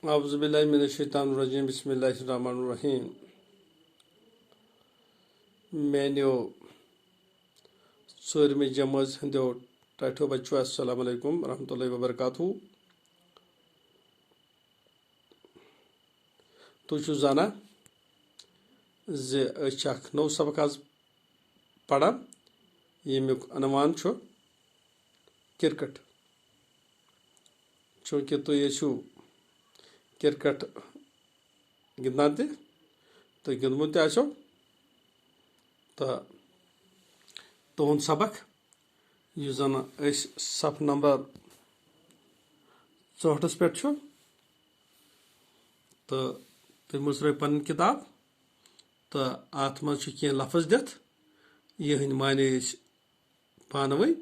Auzubillahiminash-shaytanir-rajim. Bismillahir-rahmanir-rahim. Menio Surmi Jamaz Hindu Taito Bachu. Assalamu alaikum warahmatullahi wabarakatuh. Tuchu zana ze chak no sabakaz pada yemuk anaman cho cricket. Chunki to yesu cricket gindante to gindmunte acho ta ton sabak yuzana is sub number 64 pet cho to musre pan kitab ta atma chu kien lafaz det yehin mane panawai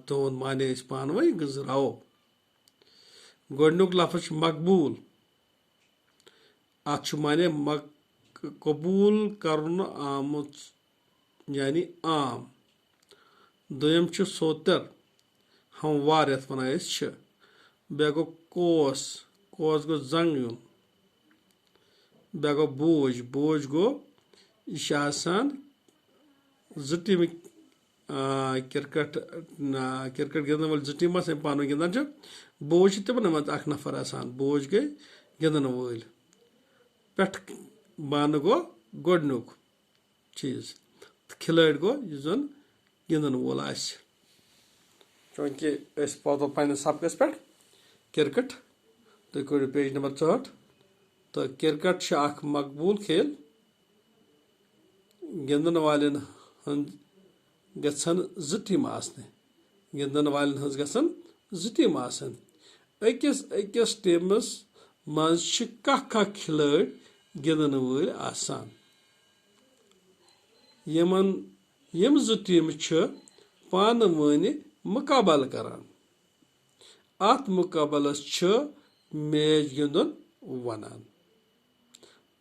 ton mane panawai guzrao Godnuk lafaz makbul achu mane kabul karna amut yani am doyam chu soter hamwar yat vanayes ch bego kos go zangyun bego boj go ishasan zitimi cricket gindan wal zitima se panu gindan ch boj te banamat ak nafar asan boj ge gindan wal pet ban go godnuk cheez खिलाड़ी गो युजन गिंदन वोल आस चूंकि पातो पे सबकस पे cricket तुम करो page number 64 तो cricket मकबूल खेल गिंदन वालन गन जो टीम आसने गिंदन वालन गन जो टीम आसन अकिस टीमस मज कह खिलाड़ी गिंदन वल आसान यम जो टीम पान वन मुकाबल करान अत मुकाबलस मैच गिंदन वनान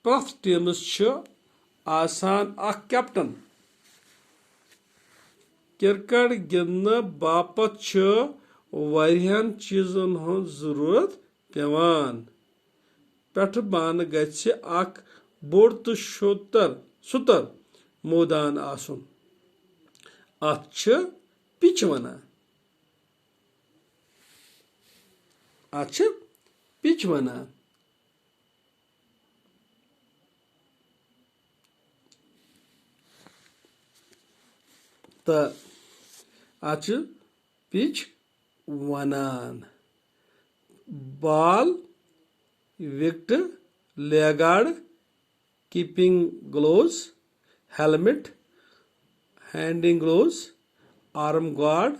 प्रथ टीमस आसान कैप्टन क्रिकेट गिंदन बापत वारियान चीजन हन जरूरत पेवान पेठ बान गछ बोड़ तो सुतर मैदान आसन अत पिच वनान तो अत पिच वनान ball wicket leg guard keeping gloves helmet, handing gloves, arm guard,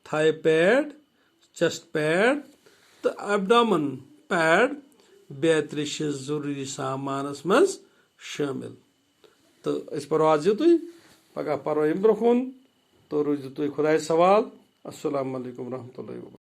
thigh pad, chest pad, तो abdomen pad बेहतरी जरूरी सामानस मज शामिल तो परो आज तुम पगह परो अम ब्रोह तो रूजो तुम खुदा सवाल अस्सलामु अलैकुम रहमतुल्लाहि व बरकातुहू।